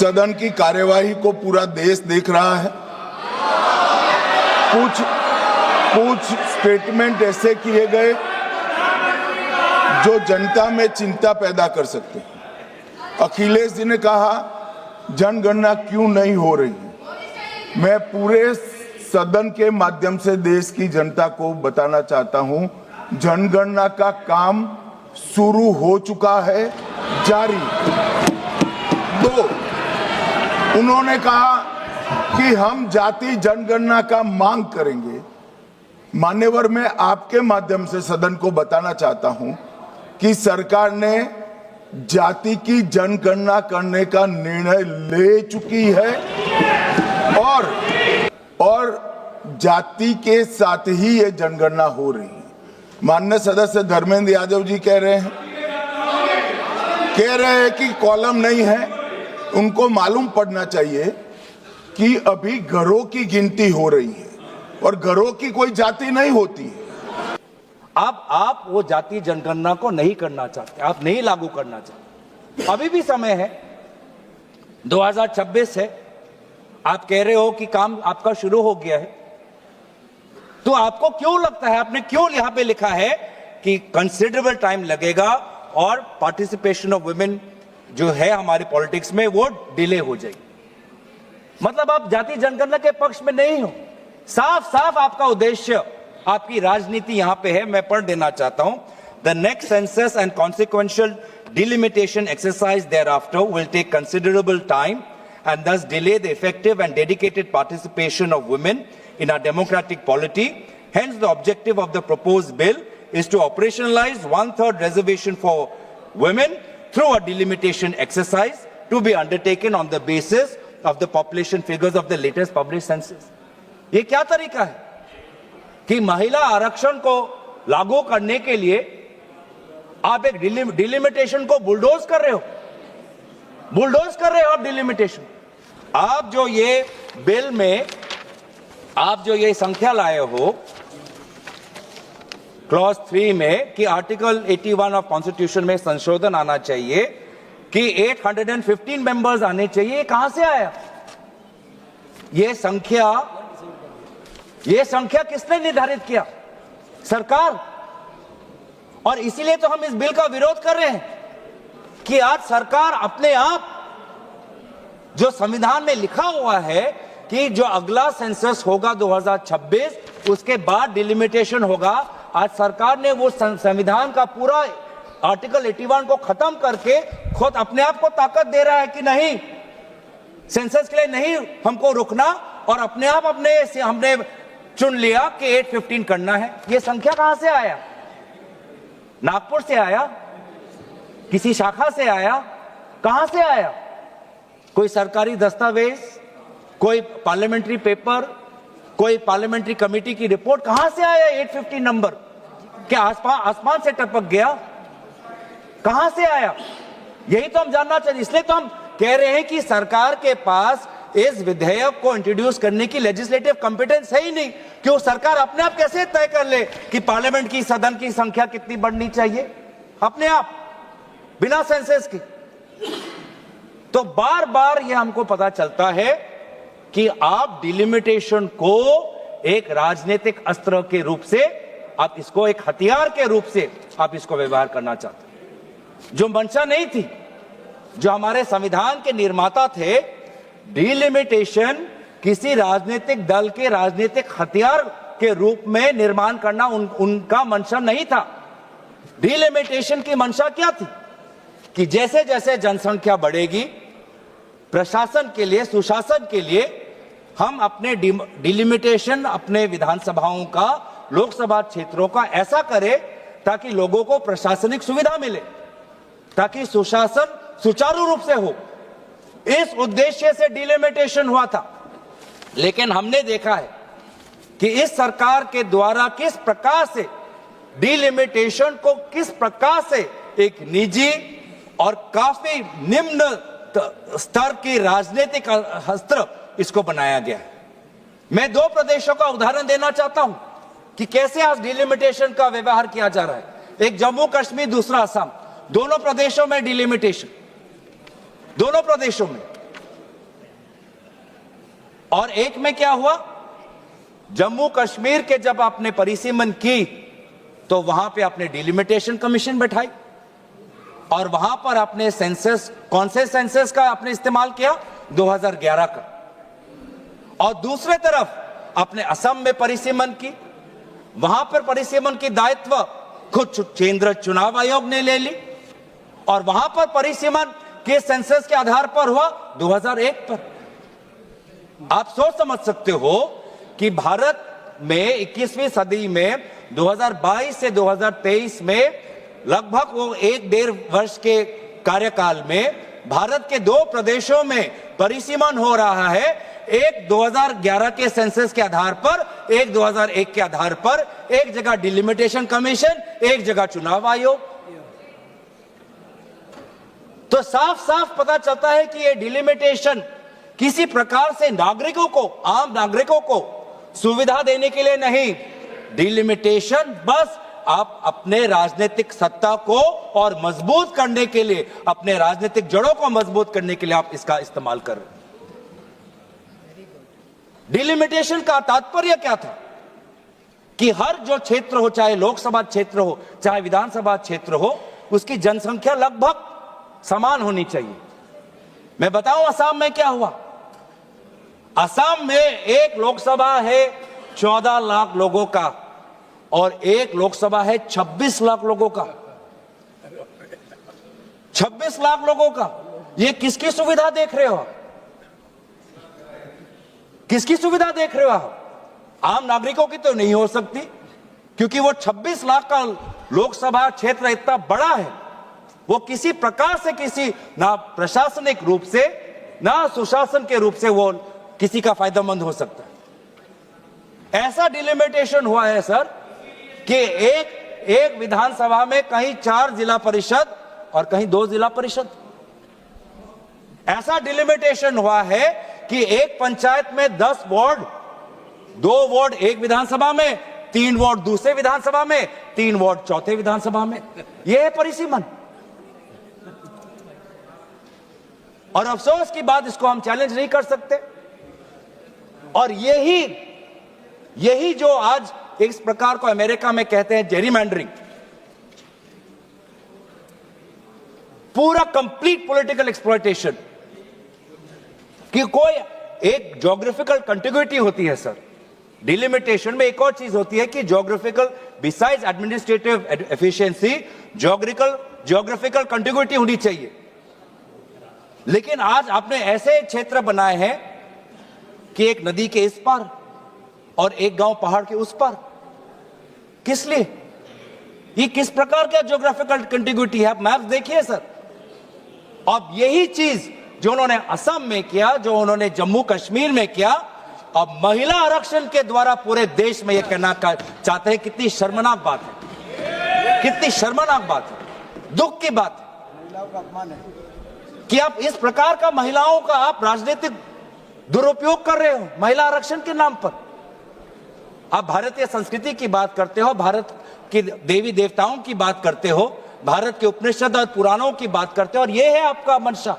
सदन की कार्यवाही को पूरा देश देख रहा है। कुछ स्टेटमेंट ऐसे किए गए जो जनता में चिंता पैदा कर सकते हैं। अखिलेश जी ने कहा जनगणना क्यों नहीं हो रही है। मैं पूरे सदन के माध्यम से देश की जनता को बताना चाहता हूं, जनगणना का काम शुरू हो चुका है, जारी। दो, उन्होंने कहा कि हम जाति जनगणना का मांग करेंगे। मान्यवर, मैं आपके माध्यम से सदन को बताना चाहता हूं कि सरकार ने जाति की जनगणना करने का निर्णय ले चुकी है और जाति के साथ ही ये जनगणना हो रही है। माननीय सदस्य धर्मेंद्र यादव जी कह रहे हैं कि कॉलम नहीं है। उनको मालूम पड़ना चाहिए कि अभी घरों की गिनती हो रही है और घरों की कोई जाति नहीं होती है। आप वो जाति जनगणना को नहीं करना चाहते, आप नहीं लागू करना चाहते। अभी भी समय है, 2026 है। आप कह रहे हो कि काम आपका शुरू हो गया है, तो आपको क्यों लगता है, आपने क्यों यहां पे लिखा है कि कंसिडरेबल टाइम लगेगा और पार्टिसिपेशन ऑफ वुमेन जो है हमारी पॉलिटिक्स में वो डिले हो जाएगी? मतलब आप जाति जनगणना के पक्ष में नहीं हो। साफ साफ आपका उद्देश्य, आपकी राजनीति यहां पे है। मैं पढ़ देना चाहता हूं। The next census and consequential delimitation exercise thereafter will take considerable time and thus delay the effective and dedicated participation of women in our democratic polity. Hence, the objective of the proposed bill is to operationalize 1/3 reservation for women through a delimitation exercise to be undertaken on the basis of the population figures of the latest published census. ये क्या तरीका है कि महिला आरक्षण को लागू करने के लिए आप एक डिलिमिटेशन को बुलडोज कर रहे हो, आप डिलिमिटेशन। आप जो ये बिल में आप जो ये संख्या लाए हो क्लॉज 3 में कि आर्टिकल 81 ऑफ कॉन्स्टिट्यूशन में संशोधन आना चाहिए कि 815 मेंबर्स आने चाहिए, ये कहां से आया? ये संख्या किसने निर्धारित किया? सरकार। और इसीलिए तो हम इस बिल का विरोध कर रहे हैं कि आज सरकार अपने आप, जो संविधान में लिखा हुआ है कि जो अगला सेंसस होगा 2026, उसके बाद डिलिमिटेशन होगा, आज सरकार ने वो संविधान का पूरा आर्टिकल 81 को खत्म करके खुद अपने आप को ताकत दे रहा है कि नहीं, सेंसस के लिए नहीं हमको रुकना, और अपने आप हमने चुन लिया कि 815 करना है। ये संख्या कहां से आया? नागपुर से आया? किसी शाखा से आया? कहां से आया? कोई सरकारी दस्तावेज, कोई पार्लियामेंट्री पेपर, कोई पार्लियामेंट्री कमेटी की रिपोर्ट? कहां से आया 815 नंबर? क्या आसमान से टपक गया? कहां से आया? यही तो हम जानना चाहिए। इसलिए तो हम कह रहे हैं कि सरकार के पास इस विधेयक को इंट्रोड्यूस करने की लेजिस्लेटिव कॉम्पिटेंस है ही नहीं, कि वो सरकार अपने आप कैसे तय कर ले कि पार्लियामेंट की सदन की संख्या कितनी बढ़नी चाहिए अपने आप, बिना सेंसस की। तो बार बार यह हमको पता चलता है कि आप डिलिमिटेशन को एक राजनीतिक अस्त्र के रूप से, आप इसको एक हथियार के रूप से आप इसको व्यवहार करना चाहते हैं, जो मंशा नहीं थी। जो हमारे संविधान के निर्माता थे, डिलिमिटेशन किसी राजनीतिक दल के राजनीतिक हथियार के रूप में निर्माण करना उनका मंशा नहीं था। डिलिमिटेशन की मंशा क्या थी कि जैसे जैसे जनसंख्या बढ़ेगी, प्रशासन के लिए, सुशासन के लिए हम अपने डिलिमिटेशन अपने विधानसभाओं का, लोकसभा क्षेत्रों का ऐसा करें ताकि लोगों को प्रशासनिक सुविधा मिले, ताकि सुशासन सुचारू रूप से हो। इस उद्देश्य से डिलिमिटेशन हुआ था। लेकिन हमने देखा है कि इस सरकार के द्वारा किस प्रकार से डिलिमिटेशन को, किस प्रकार से एक निजी और काफी निम्न स्तर की राजनीतिक अस्त्र इसको बनाया गया है। मैं 2 प्रदेशों का उदाहरण देना चाहता हूं कि कैसे आज डिलिमिटेशन का व्यवहार किया जा रहा है। एक जम्मू कश्मीर, दूसरा असम। दोनों प्रदेशों में डिलिमिटेशन, दोनों प्रदेशों में। और एक में क्या हुआ, जम्मू कश्मीर के जब आपने परिसीमन की तो वहां पे आपने डिलिमिटेशन कमीशन बैठाई और वहां पर आपने सेंसस, कौन से सेंसस का आपने इस्तेमाल किया, 2011 का। और दूसरे तरफ आपने असम में परिसीमन की, वहां पर परिसीमन की दायित्व खुद केंद्र चुनाव आयोग ने ले ली और वहां पर परिसीमन के सेंसस के आधार पर हुआ 2001 पर। आप सोच समझ सकते हो कि भारत में 21वीं सदी में 2022 से 2023 में लगभग वो 1-1.5 वर्ष के कार्यकाल में भारत के 2 प्रदेशों में परिसीमन हो रहा है, एक 2011 के सेंसस के आधार पर, एक 2001 के आधार पर, एक जगह डिलिमिटेशन कमीशन, एक जगह चुनाव आयोग। तो साफ साफ पता चलता है कि ये डिलिमिटेशन किसी प्रकार से नागरिकों को, आम नागरिकों को सुविधा देने के लिए नहीं, डिलिमिटेशन बस आप अपने राजनीतिक सत्ता को और मजबूत करने के लिए, अपने राजनीतिक जड़ों को मजबूत करने के लिए आप इसका इस्तेमाल कर रहे हैं। डिलिमिटेशन का तात्पर्य क्या था कि हर जो क्षेत्र हो, चाहे लोकसभा क्षेत्र हो, चाहे विधानसभा क्षेत्र हो, उसकी जनसंख्या लगभग समान होनी चाहिए। मैं बताऊं असम में क्या हुआ। असम में एक लोकसभा है 14 लाख लोगों का और एक लोकसभा है 26 लाख लोगों का। 26 लाख लोगों का, ये किसकी सुविधा देख रहे हो? किसकी सुविधा देख रहे हो आप? आम नागरिकों की तो नहीं हो सकती, क्योंकि वो 26 लाख का लोकसभा क्षेत्र इतना बड़ा है, वो किसी प्रकार से, किसी ना प्रशासनिक रूप से ना सुशासन के रूप से वो किसी का फायदेमंद हो सकता है। ऐसा डिलिमिटेशन हुआ है सर कि एक विधानसभा में कहीं 4 जिला परिषद और कहीं 2 जिला परिषद। ऐसा डिलिमिटेशन हुआ है कि एक पंचायत में 10 वार्ड, 2 वार्ड एक विधानसभा में, 3 वार्ड दूसरे विधानसभा में, 3 वार्ड चौथे विधानसभा में। यह है परिसीमन। और अफसोस की बात, इसको हम चैलेंज नहीं कर सकते। और यही जो आज इस प्रकार को अमेरिका में कहते हैं जेरीमैंडरिंग, पूरा कंप्लीट पॉलिटिकल एक्सप्लॉयटेशन, कि कोई एक ज्योग्राफिकल कंटिग्यूटी होती है सर। डिलिमिटेशन में एक और चीज होती है कि geographical, besides administrative efficiency, geographical contiguity होनी चाहिए। लेकिन आज आपने ऐसे क्षेत्र बनाए हैं कि एक नदी के इस पार और एक गांव पहाड़ के उस पार। किस लिए? ये किस प्रकार का ज्योग्राफिकल कंटिग्यूटी है? आप मैप देखिए सर। अब यही चीज जो उन्होंने असम में किया, जो उन्होंने जम्मू कश्मीर में किया, अब महिला आरक्षण के द्वारा पूरे देश में यह कहना चाहते हैं। कितनी शर्मनाक बात है, कितनी शर्मनाक बात है, दुख की बात है कि आप इस प्रकार का महिलाओं का आप राजनीतिक दुरुपयोग कर रहे हो महिला आरक्षण के नाम पर। आप भारतीय संस्कृति की बात करते हो, भारत के देवी देवताओं की बात करते हो, भारत के उपनिषद और पुराणों की बात करते हो, और यह है आपका मंशा।